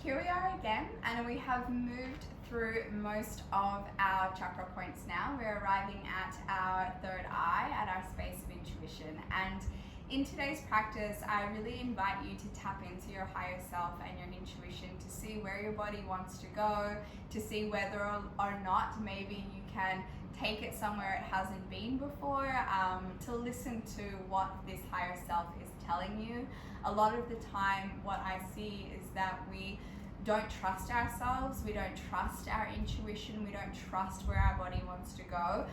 here we are again, and we have moved through most of our chakra points now. We're arriving at our third eye, at our space of intuition. And in today's practice, I really invite you to tap into your higher self and your intuition to see where your body wants to go, to see whether or not maybe you can take it somewhere it hasn't been before, to listen to what this higher self is telling you. A lot of the time, what I see is that we don't trust ourselves, we don't trust our intuition, we don't trust where our body wants to go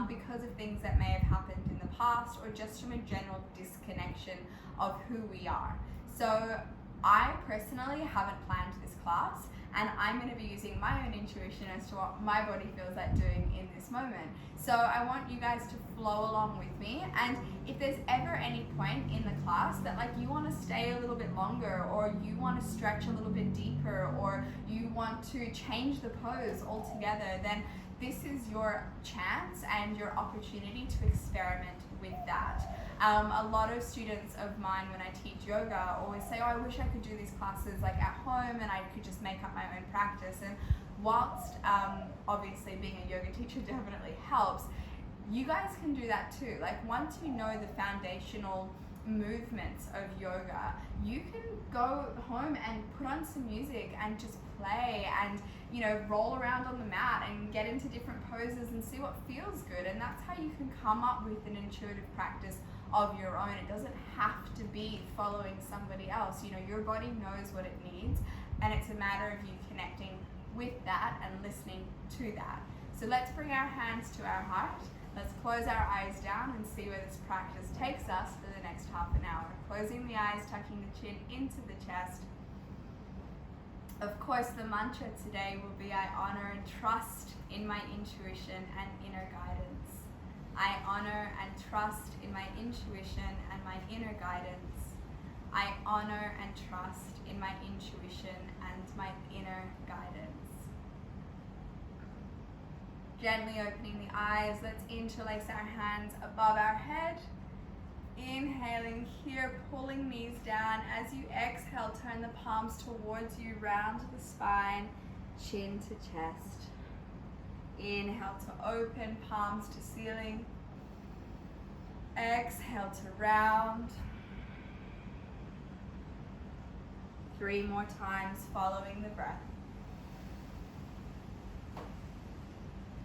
because of things that may have happened in the past, or just from a general disconnection of who we are. So I personally haven't planned this class, and I'm going to be using my own intuition as to what my body feels like doing in this moment. So I want you guys to flow along with me, and if there's ever any point in the class that like you want to stay a little bit longer, or you want to stretch a little bit deeper, or you want to change the pose altogether, then this is your chance and your opportunity to experiment with that. A lot of students of mine, when I teach yoga, always say, oh, I wish I could do these classes like at home and I could just make up my own practice. And whilst obviously being a yoga teacher definitely helps, you guys can do that too. Like once you know the foundational movements of yoga, you can go home and put on some music and just play and, you know, roll around on the mat and get into different poses and see what feels good. And that's how you can come up with an intuitive practice of your own. It doesn't have to be following somebody else. You know, your body knows what it needs, and it's a matter of you connecting with that and listening to that. So let's bring our hands to our heart. Let's close our eyes down and see where this practice takes us for the next half an hour. Closing the eyes, tucking the chin into the chest. Of course, the mantra today will be, I honor and trust in my intuition and inner guidance. I honor and trust in my intuition and my inner guidance. I honor and trust in my intuition and my inner guidance. Gently opening the eyes, let's interlace our hands above our head. Inhaling here, pulling knees down. As you exhale, turn the palms towards you, round the spine, chin to chest. Inhale to open, palms to ceiling. Exhale to round. 3 more times following the breath.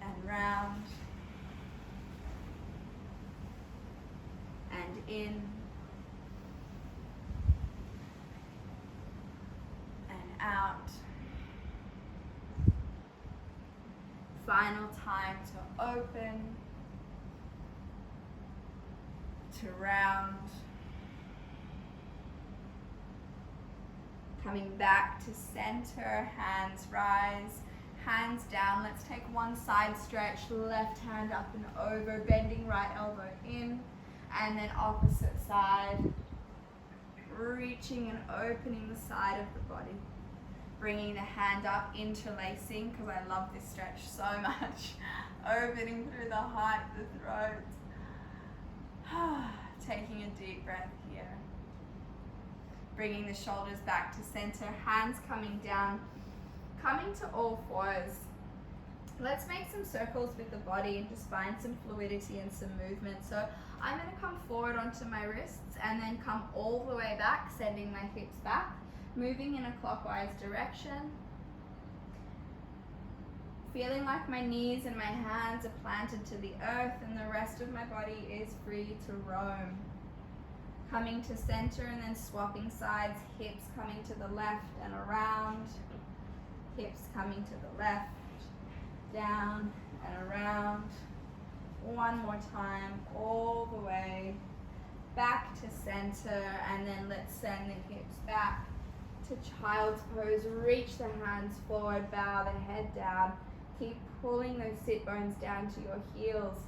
And round. And in. And out. Final time to open, to round, coming back to center, hands rise, hands down. Let's take one side stretch, left hand up and over, bending right elbow in, and then opposite side, reaching and opening the side of the body. Bringing the hand up, interlacing, because I love this stretch so much. Opening through the heart, the throat. Taking a deep breath here. Bringing the shoulders back to center, hands coming down, coming to all fours. Let's make some circles with the body and just find some fluidity and some movement. So I'm going to come forward onto my wrists and then come all the way back, sending my hips back. Moving in a clockwise direction. Feeling like my knees and my hands are planted to the earth and the rest of my body is free to roam. Coming to center and then swapping sides, hips coming to the left and around, hips coming to the left, down and around. One more time, all the way back to center, and then let's send the hips back to child's pose. Reach the hands forward, bow the head down. Keep pulling those sit bones down to your heels.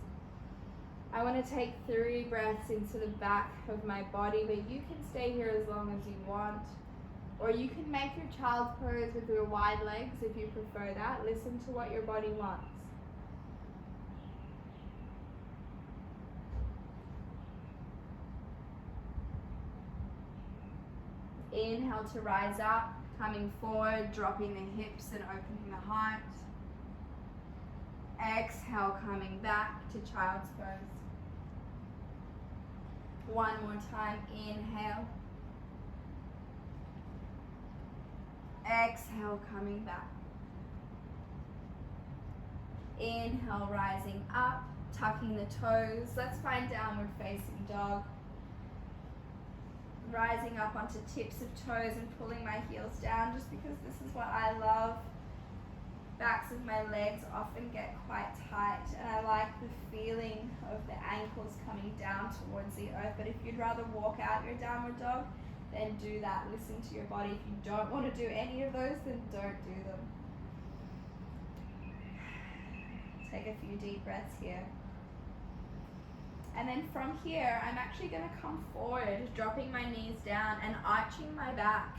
I want to take 3 breaths into the back of my body, but you can stay here as long as you want. Or you can make your child's pose with your wide legs if you prefer that. Listen to what your body wants. Inhale to rise up. Coming forward, dropping the hips and opening the heart. Exhale, coming back to child's pose. One more time, inhale. Exhale, coming back. Inhale, rising up, tucking the toes. Let's find downward facing dog. Rising up onto tips of toes and pulling my heels down just because this is what I love. Backs of my legs often get quite tight and I like the feeling of the ankles coming down towards the earth. But if you'd rather walk out your downward dog, then do that. Listen to your body. If you don't want to do any of those, then don't do them. Take a few deep breaths here. And then from here, I'm actually going to come forward, dropping my knees down and arching my back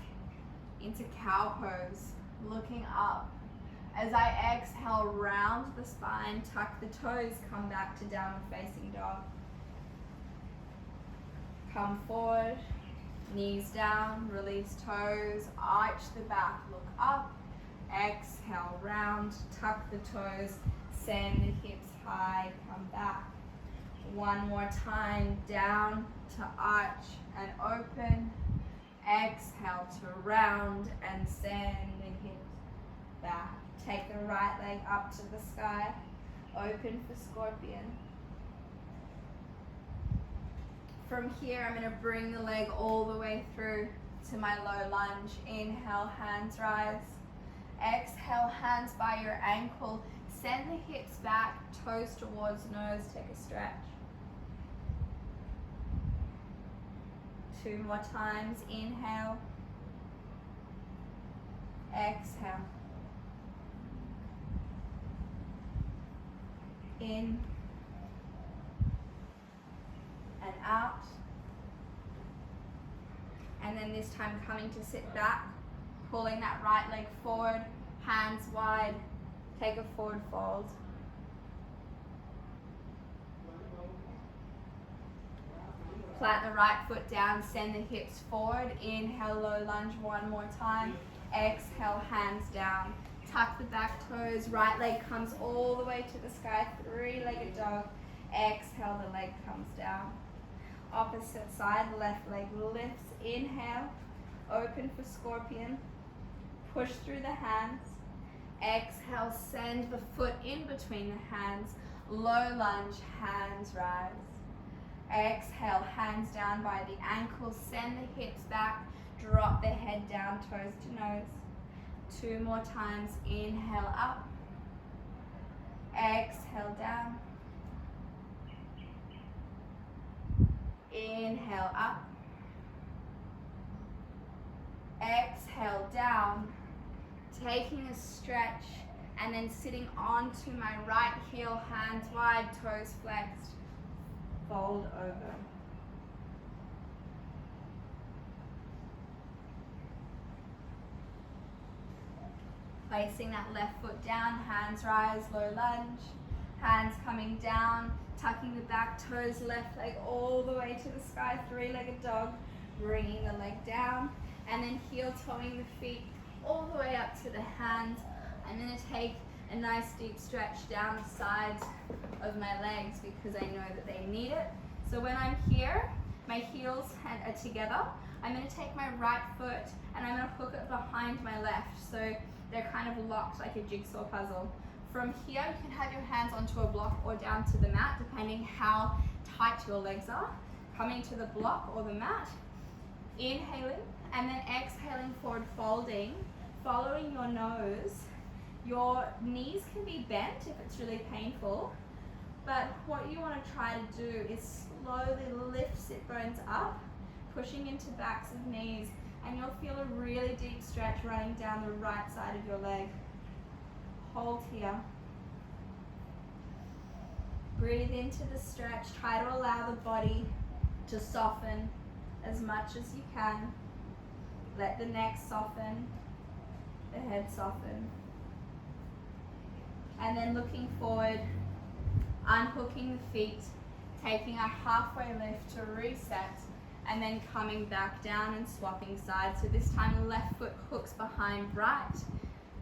into cow pose, looking up. As I exhale, round the spine, tuck the toes, come back to downward facing dog. Come forward, knees down, release toes, arch the back, look up. Exhale, round, tuck the toes, send the hips high, come back. One more time, down to arch and open. Exhale to round and send the hips back. Take the right leg up to the sky. Open for scorpion. From here, I'm going to bring the leg all the way through to my low lunge. Inhale, hands rise. Exhale, hands by your ankle. Send the hips back, toes towards nose. Take a stretch. 2 more times. Inhale. Exhale. In and out. And then this time coming to sit back, pulling that right leg forward, hands wide, take a forward fold. Plant the right foot down, send the hips forward. Inhale, low lunge one more time. Exhale, hands down. Tuck the back toes, right leg comes all the way to the sky, 3-legged dog. Exhale, the leg comes down. Opposite side, left leg lifts. Inhale, open for scorpion. Push through the hands. Exhale, send the foot in between the hands. Low lunge, hands rise. Exhale, hands down by the ankles. Send the hips back. Drop the head down, toes to nose. 2 more times. Inhale up. Exhale down. Inhale up. Exhale down. Taking a stretch and then sitting onto my right heel, hands wide, toes flexed. Fold over. Placing that left foot down, hands rise, low lunge. Hands coming down, tucking the back toes, left leg all the way to the sky, 3-legged dog. Bringing the leg down and then heel toeing the feet all the way up to the hands. I'm going to take a nice deep stretch down the sides of my legs because I know that they need it. So when I'm here, my heels are together. I'm going to take my right foot and I'm going to hook it behind my left. So they're kind of locked like a jigsaw puzzle. From here, you can have your hands onto a block or down to the mat, depending how tight your legs are. Coming to the block or the mat, inhaling, and then exhaling forward, folding, following your nose. Your knees can be bent if it's really painful, but what you want to try to do is slowly lift sit bones up, pushing into backs of knees, and you'll feel a really deep stretch running down the right side of your leg. Hold here. Breathe into the stretch. Try to allow the body to soften as much as you can. Let the neck soften, the head soften. And then looking forward, unhooking the feet, taking a halfway lift to reset, and then coming back down and swapping sides. So this time the left foot hooks behind right.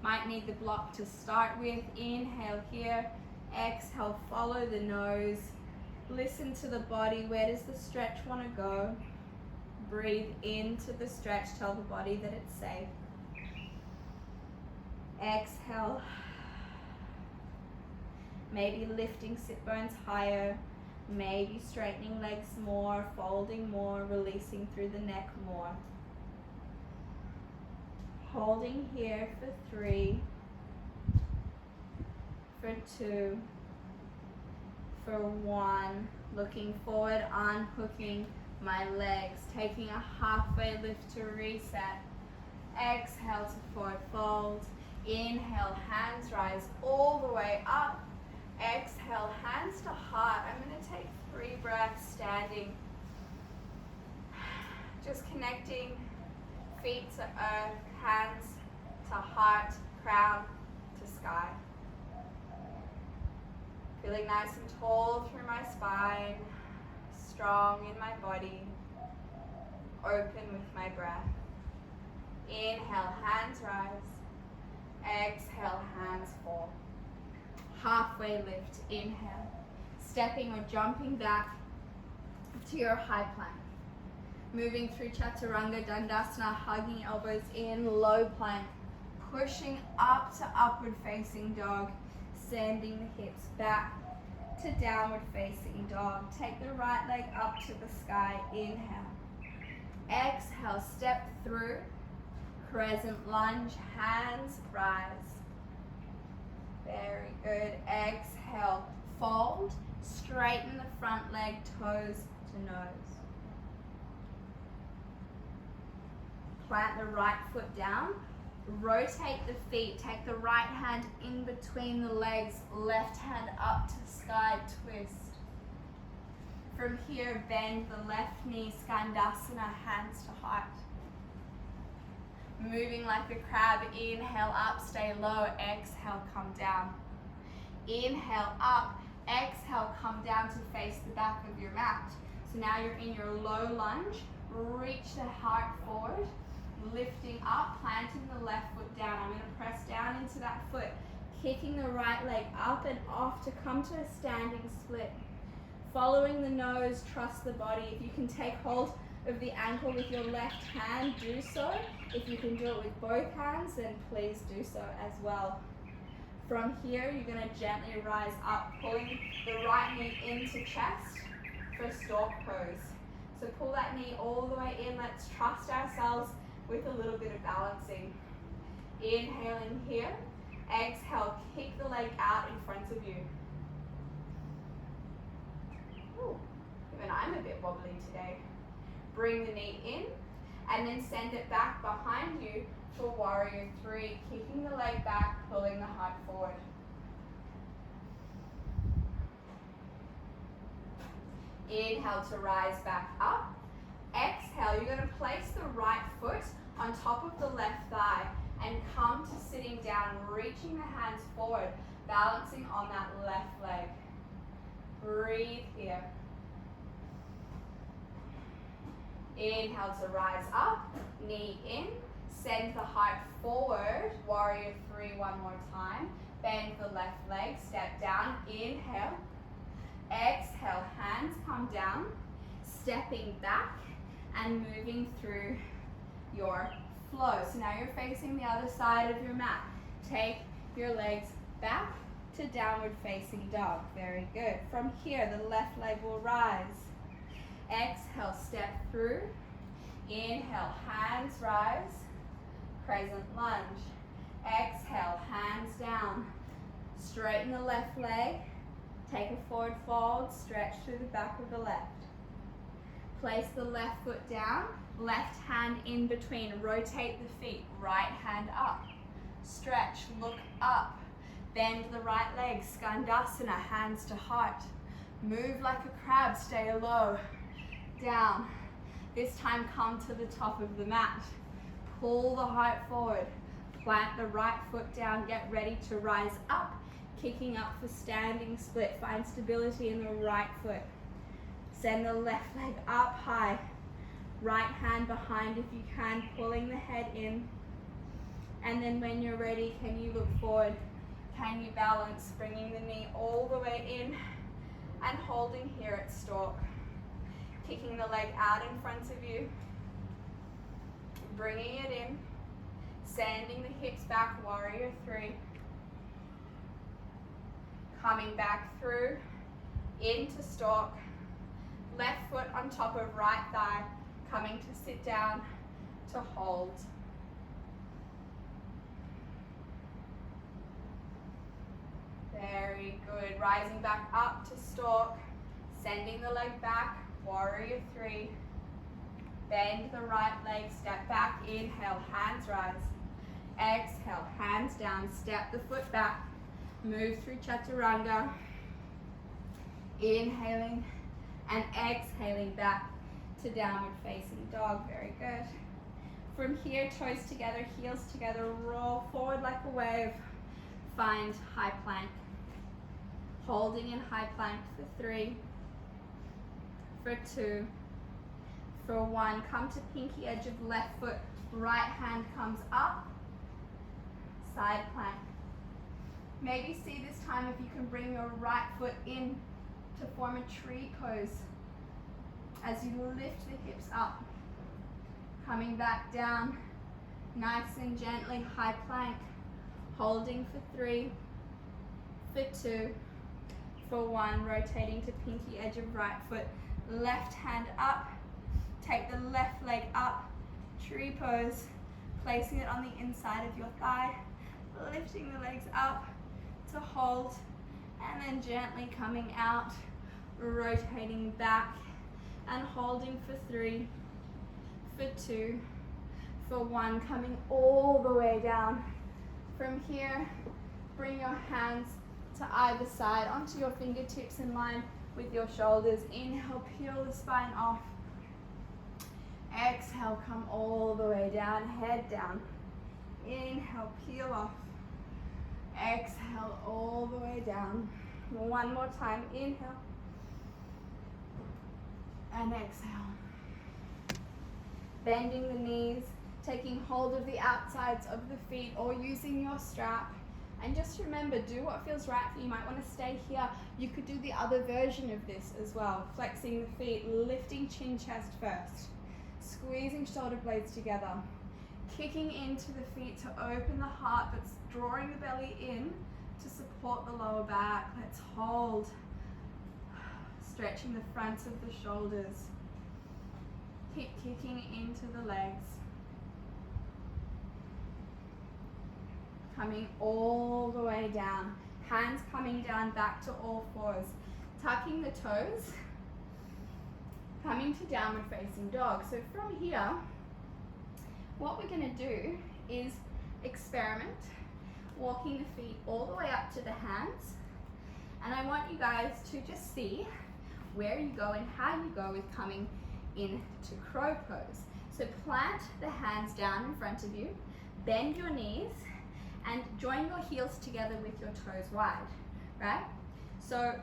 Might need the block to start with. Inhale here, exhale, follow the nose. Listen to the body. Where does the stretch want to go? Breathe into the stretch. Tell the body that it's safe. Exhale. Maybe lifting sit bones higher. Maybe straightening legs more, folding more, releasing through the neck more. Holding here for 3, for 2, for 1. Looking forward, unhooking my legs, taking a halfway lift to reset. Exhale to forward fold. Inhale, hands rise all the way up. Exhale, hands to heart. I'm going to take 3 breaths standing. Just connecting feet to earth, hands to heart, crown to sky. Feeling nice and tall through my spine, strong in my body, open with my breath. Inhale, hands rise. Exhale, hands fall. Halfway lift, inhale. Stepping or jumping back to your high plank. Moving through Chaturanga Dandasana, hugging elbows in, low plank. Pushing up to upward facing dog. Sending the hips back to downward facing dog. Take the right leg up to the sky, inhale. Exhale, step through. Crescent lunge, hands rise. Very good. Exhale, fold. Straighten the front leg, toes to nose. Plant the right foot down. Rotate the feet. Take the right hand in between the legs. Left hand up to sky, twist. From here, bend the left knee, Skandasana, hands to heart. Moving like a crab, inhale up, stay low, exhale, come down. Inhale up, exhale, come down to face the back of your mat. So now you're in your low lunge, reach the heart forward, lifting up, planting the left foot down. I'm going to press down into that foot, kicking the right leg up and off to come to a standing split. Following the nose, trust the body. If you can take hold of the ankle with your left hand, do so. If you can do it with both hands, then please do so as well. From here, you're going to gently rise up, pulling the right knee into chest for stork pose. So pull that knee all the way in. Let's trust ourselves with a little bit of balancing. Inhaling here. Exhale, kick the leg out in front of you. Ooh, even I'm a bit wobbly today. Bring the knee in and then send it back behind you for warrior 3, kicking the leg back, pulling the heart forward. Inhale to rise back up. Exhale, you're going to place the right foot on top of the left thigh and come to sitting down, reaching the hands forward, balancing on that left leg. Breathe here. Inhale to rise up, knee in, send the heart forward, warrior 3 one more time. Bend the left leg, step down, inhale. Exhale, hands come down, stepping back and moving through your flow. So now you're facing the other side of your mat. Take your legs back to downward facing dog. Very good. From here, the left leg will rise. Exhale, step through. Inhale, hands rise. Crescent lunge. Exhale, hands down. Straighten the left leg. Take a forward fold, stretch through the back of the left. Place the left foot down, left hand in between. Rotate the feet, right hand up. Stretch, look up. Bend the right leg, Skandasana, hands to heart. Move like a crab, stay low. Down. This time come to the top of the mat. Pull the heart forward. Plant the right foot down, get ready to rise up. Kicking up for standing split. Find stability in the right foot. Send the left leg up high. Right hand behind if you can, pulling the head in. And then when you're ready, can you look forward? Can you balance, bringing the knee all the way in and holding here at stork. Kicking the leg out in front of you, bringing it in, sanding the hips back, warrior three. Coming back through, into stork. Left foot on top of right thigh, coming to sit down, to hold. Very good. Rising back up to stork, sending the leg back, warrior three. Bend the right leg, step back, inhale, hands rise. Exhale, hands down, step the foot back, move through chaturanga. Inhaling and exhaling back to downward facing dog. Very good. From here, toes together, heels together, roll forward like a wave. Find high plank. Holding in high plank for three, for two, for one. Come to pinky edge of left foot, right hand comes up, side plank. Maybe see this time if you can bring your right foot in to form a tree pose as you lift the hips up. Coming back down, nice and gently, high plank. Holding for three, for two, for one. Rotating to pinky edge of right foot, left hand up. Take the left leg up, tree pose. Placing it on the inside of your thigh. Lifting the legs up to hold. And then gently coming out, rotating back and holding for three, for two, for one. Coming all the way down. From here, bring your hands to either side onto your fingertips in line with your shoulders. Inhale, peel the spine off. Exhale, come all the way down, head down. Inhale, peel off. Exhale, all the way down. One more time, inhale. And exhale. Bending the knees, taking hold of the outsides of the feet or using your strap. And just remember, do what feels right for you. You might want to stay here. You could do the other version of this as well. Flexing the feet, lifting chin chest first. Squeezing shoulder blades together. Kicking into the feet to open the heart, but drawing the belly in to support the lower back. Let's hold. Stretching the fronts of the shoulders. Keep kicking into the legs. Coming all the way down. Hands coming down back to all fours. Tucking the toes. Coming to downward facing dog. So from here, what we're going to do is experiment walking the feet all the way up to the hands. And I want you guys to just see where you go and how you go with coming into crow pose. So plant the hands down in front of you, bend your knees, and join your heels together with your toes wide, right? So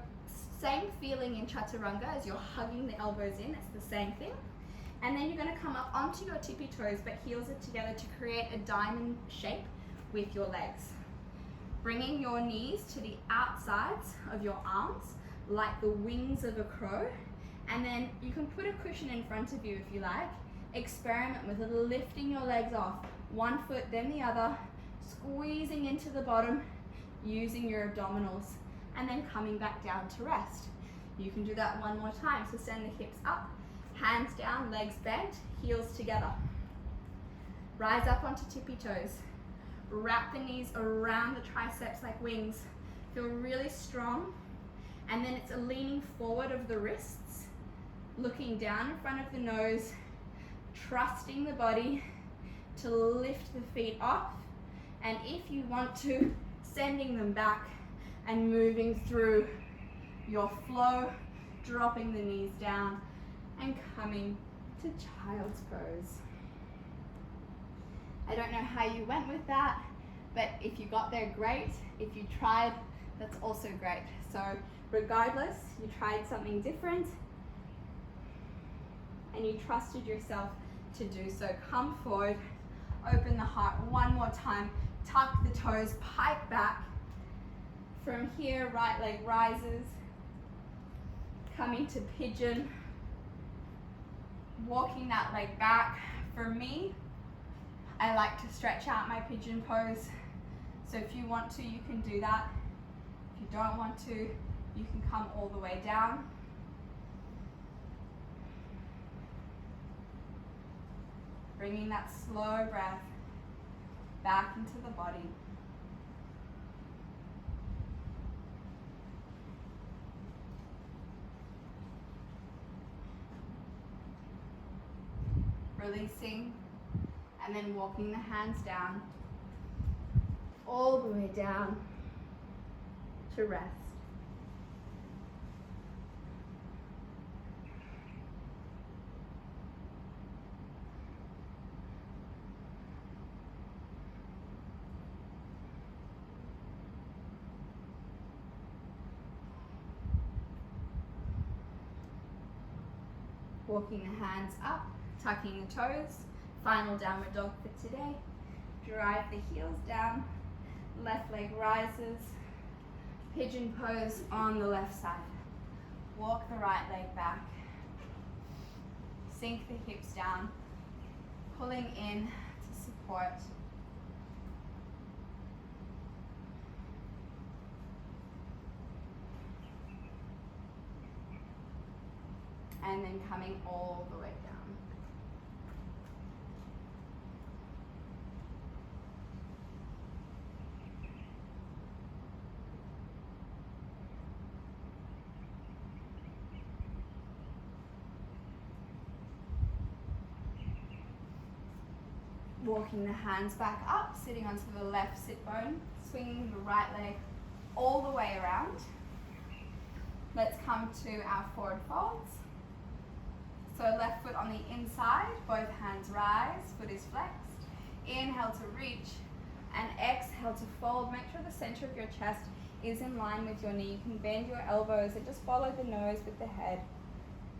same feeling in chaturanga as you're hugging the elbows in, it's the same thing. And then you're going to come up onto your tippy toes, but heels are together to create a diamond shape with your legs. Bringing your knees to the outsides of your arms, like the wings of a crow. And then you can put a cushion in front of you if you like. Experiment with lifting your legs off. One foot, then the other. Squeezing into the bottom, using your abdominals. And then coming back down to rest. You can do that one more time. So send the hips up, hands down, legs bent, heels together. Rise up onto tippy toes. Wrap the knees around the triceps like wings. Feel really strong. And then it's a leaning forward of the wrists, looking down in front of the nose, trusting the body to lift the feet off. And if you want to, sending them back and moving through your flow, dropping the knees down and coming to child's pose. I don't know how you went with that, but if you got there, great. If you tried, that's also great. So regardless, you tried something different and you trusted yourself to do so. Come forward, open the heart one more time, tuck the toes, pike back. From here, right leg rises, coming to pigeon, walking that leg back. For me, I like to stretch out my pigeon pose, so if you want to, you can do that. If you don't want to, you can come all the way down. Bringing that slow breath back into the body. Releasing, and then walking the hands down, all the way down to rest. Walking the hands up, tucking the toes. Final downward dog for today. Drive the heels down, left leg rises, pigeon pose on the left side. Walk the right leg back. Sink the hips down, pulling in to support. And then coming all the way down. Walking the hands back up, sitting onto the left sit bone, swinging the right leg all the way around. Let's come to our forward folds. So left foot on the inside, both hands rise, foot is flexed. Inhale to reach, and exhale to fold. Make sure the center of your chest is in line with your knee. You can bend your elbows and just follow the nose with the head.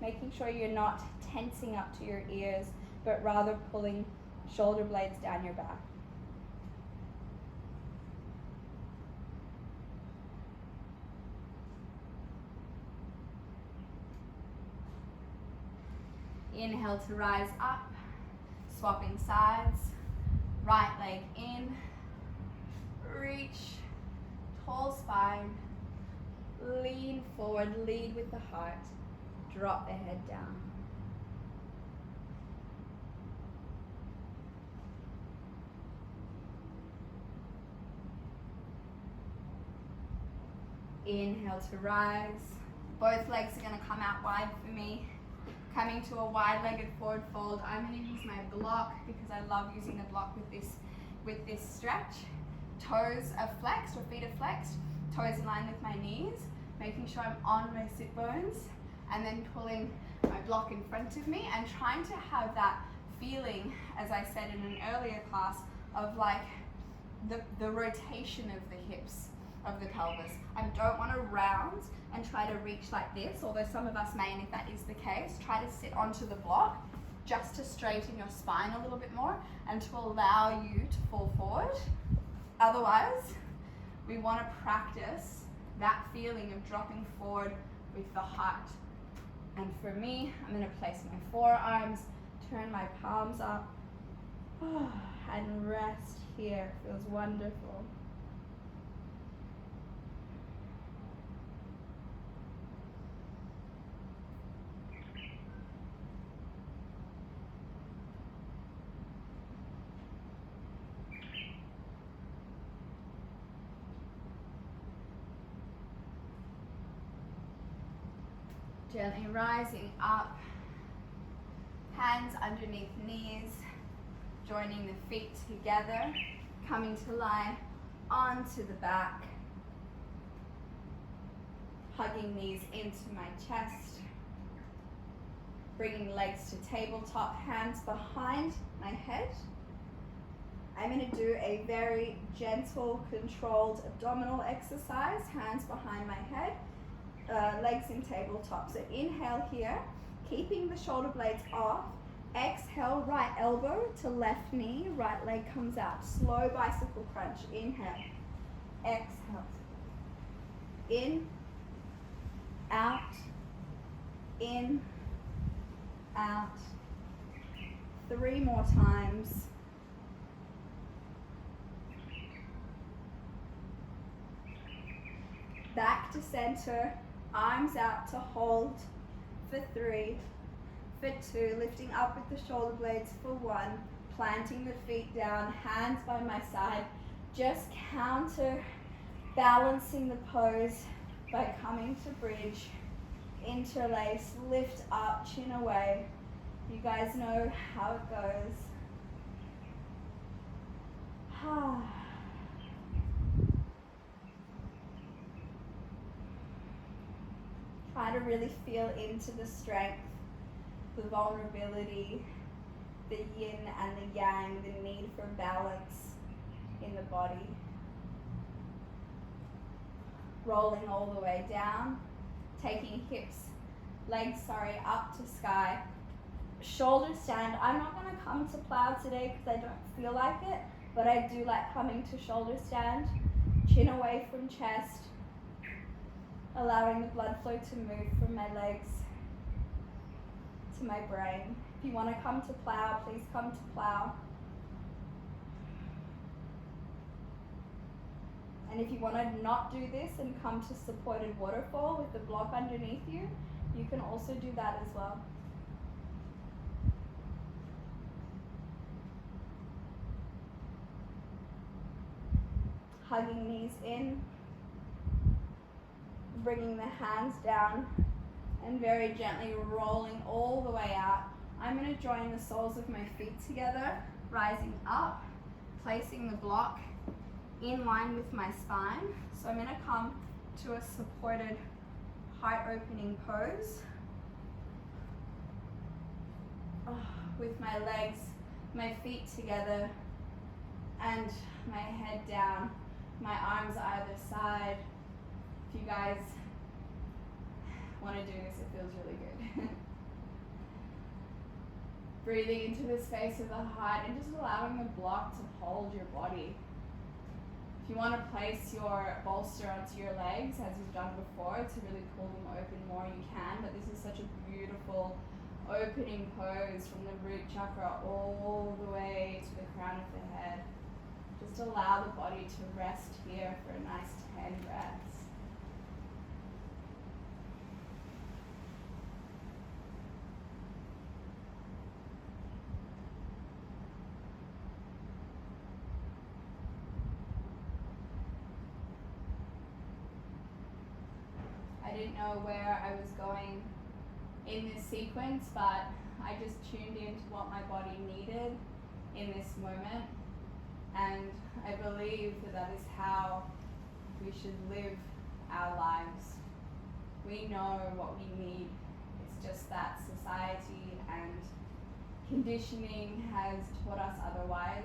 Making sure you're not tensing up to your ears, but rather pulling shoulder blades down your back. Inhale to rise up, swapping sides, right leg in, reach, tall spine, lean forward, lead with the heart, drop the head down. Inhale to rise, both legs are going to come out wide for me. Coming to a wide-legged forward fold, I'm going to use my block because I love using the block with this stretch. Toes are flexed, or feet are flexed, toes in line with my knees, making sure I'm on my sit bones, and then pulling my block in front of me and trying to have that feeling, as I said in an earlier class, of like the rotation of the hips, of the pelvis. I don't want to round and try to reach like this, although some of us may, and if that is the case, try to sit onto the block just to straighten your spine a little bit more and to allow you to fall forward. Otherwise, we want to practice that feeling of dropping forward with the heart. And for me, I'm going to place my forearms, turn my palms up, and rest here. Feels wonderful. Gently rising up, hands underneath knees, joining the feet together, coming to lie onto the back, hugging knees into my chest, bringing legs to tabletop, hands behind my head. I'm going to do a very gentle, controlled abdominal exercise, hands behind my head. Legs in tabletop. So inhale here, Keeping the shoulder blades off. Exhale, right elbow to left knee, right leg comes out. Slow bicycle crunch. Inhale. Exhale. In, out, in, out. 3 more times. Back to center, arms out to hold for 3, for 2, lifting up with the shoulder blades for 1, planting the feet down, hands by my side, just counter balancing the pose by coming to bridge, interlace, lift up, chin away. You guys know how it goes. Try to really feel into the strength, the vulnerability, the yin and the yang, the need for balance in the body. Rolling all the way down, taking legs up to sky. Shoulder stand. I'm not going to come to plow today because I don't feel like it, but I do like coming to shoulder stand. Chin away from chest, allowing the blood flow to move from my legs to my brain. If you want to come to plow, please come to plow. And if you want to not do this and come to supported waterfall with the block underneath you, you can also do that as well. Hugging knees in, bringing the hands down, and very gently rolling all the way out. I'm going to join the soles of my feet together, rising up, placing the block in line with my spine. So I'm going to come to a supported heart opening pose with my legs, my feet together, and my head down, my arms either side. If you guys want to do this, it feels really good. Breathing into the space of the heart and just allowing the block to hold your body. If you want to place your bolster onto your legs, as you've done before, to really pull them open more, you can, but this is such a beautiful opening pose from the root chakra all the way to the crown of the head. Just allow the body to rest here for a nice 10 breaths. I didn't know where I was going in this sequence, but I just tuned into what my body needed in this moment. And I believe that that is how we should live our lives. We know what we need. It's just that society and conditioning has taught us otherwise.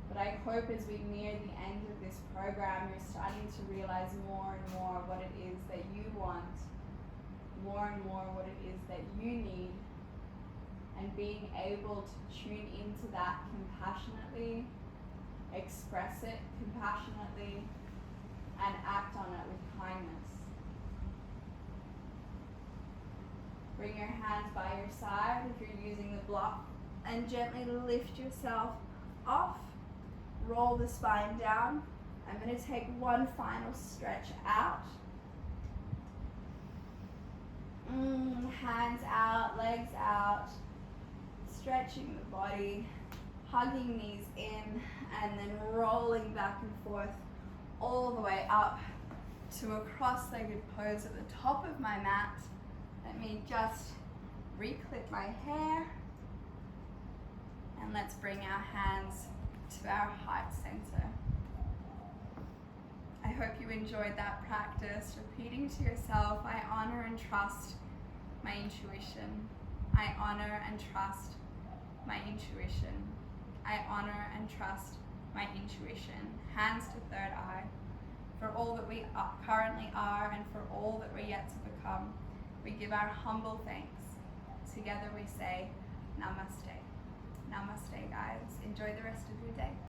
But I hope as we near the end of this program, you're starting to realize more and more what it is that you want, more and more what it is that you need, and being able to tune into that compassionately, express it compassionately, and act on it with kindness. Bring your hands by your side if you're using the block, and gently lift yourself off. Roll the spine down. I'm going to take one final stretch out. Hands out, legs out. Stretching the body, hugging knees in, and then rolling back and forth all the way up to a cross-legged pose at the top of my mat. Let me just reclip my hair, and let's bring our hands to our heart center. I hope you enjoyed that practice, repeating to yourself, I honor and trust my intuition. I honor and trust my intuition. I honor and trust my intuition. Hands to third eye. For all that we currently are and for all that we're yet to become. We give our humble thanks. Together we say, Namaste. Namaste, guys. Enjoy the rest of your day.